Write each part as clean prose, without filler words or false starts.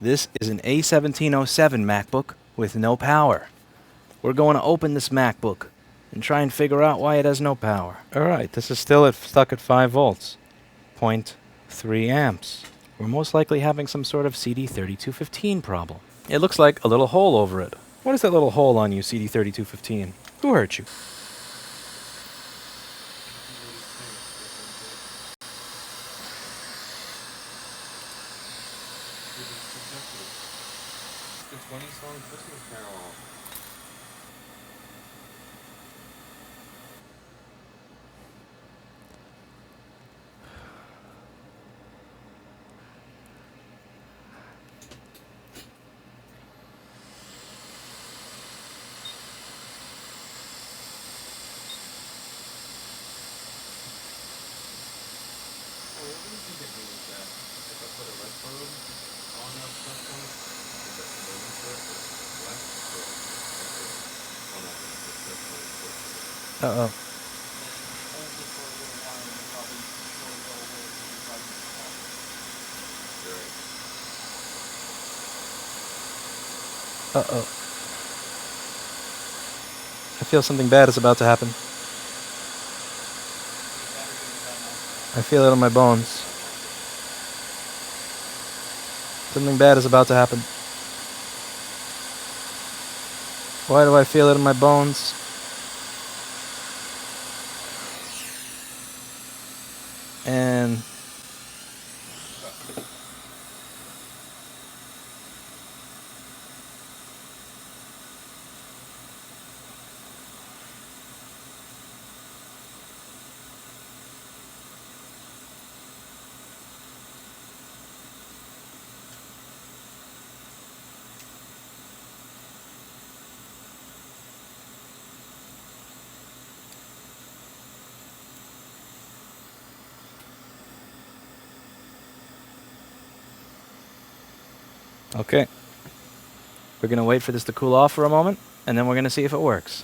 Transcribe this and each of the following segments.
This is an A1707 MacBook with no power. We're going to open this MacBook and try and figure out why it has no power. Alright, this is still stuck at 5 volts, 0.3 amps. We're most likely having some sort of CD3215 problem. It looks like a little hole over it. What is that little hole on you, CD3215? Who hurt you? Uh-oh. Uh-oh. I feel something bad is about to happen. I feel it in my bones. Something bad is about to happen. Why do I feel it in my bones? And okay. We're going to wait for this to cool off for a moment, and then we're going to see if it works.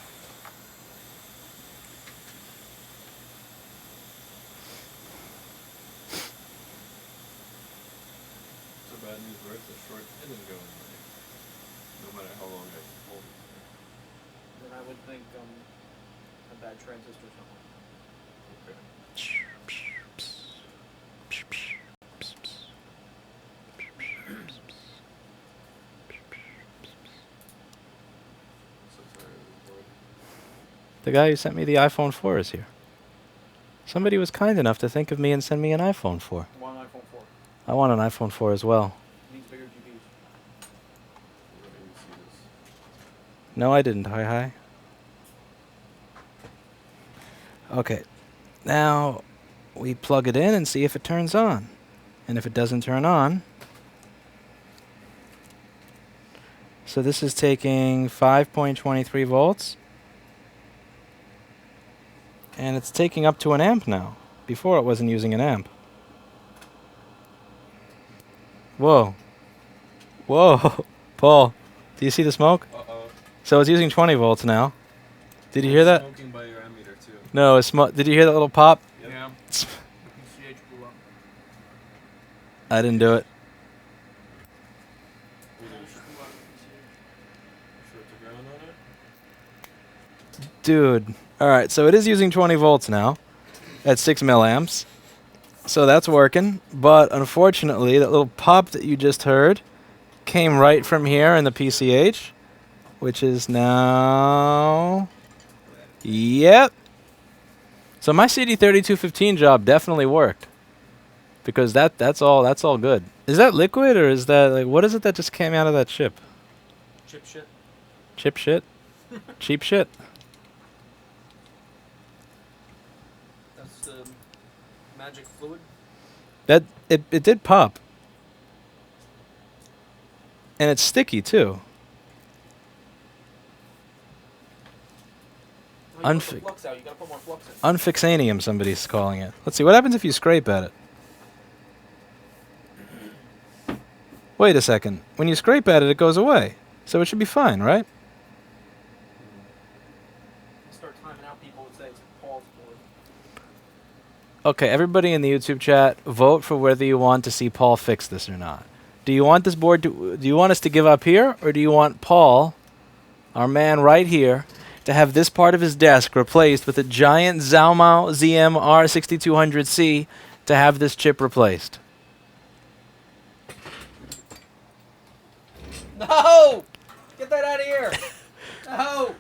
So bad news works, the short isn't going away, no matter how long I hold it. Then I would think a bad transistor or something. Okay. The guy who sent me the iPhone 4 is here. Somebody was kind enough to think of me and send me an iPhone 4. I want an iPhone 4. I want an iPhone 4 as well. It needs bigger GPs. No, I didn't. Hi. Okay. Now, we plug it in and see if it turns on. And if it doesn't turn on... So this is taking 5.23 volts. And it's taking up to an amp now. Before it wasn't using an amp. Whoa. Whoa. Paul, do you see the smoke? Uh-oh. So it's using 20 volts now. Did you hear that? Smoking by your ammeter too. No, it's did you hear that little pop? Yep. Yeah. CH blew up. I didn't do it. Short to ground on it? Dude. Alright, so it is using 20 volts now. At 6 milliamps. So that's working. But unfortunately, that little pop that you just heard came right from here in the PCH. Which is now... Yep. So my CD3215 job definitely worked. Because that's all good. Is that liquid or is that like what is it that just came out of that chip? Chip shit. Chip shit? Cheap shit? That's the magic fluid. That it did pop. And it's sticky too. Oh, you put the flux out. You gotta put more flux in. Unfixanium, somebody's calling it. Let's see, what happens if you scrape at it? Wait a second. When you scrape at it, it goes away. So it should be fine, right? Start timing out people would say it's Paul's board. Okay, everybody in the YouTube chat, vote for whether you want to see Paul fix this or not. Do you want this board to? Do you want us to give up here, or do you want Paul, our man right here, to have this part of his desk replaced with a giant Xiaomao ZM-R6200C to have this chip replaced? No! Get that out of here! No!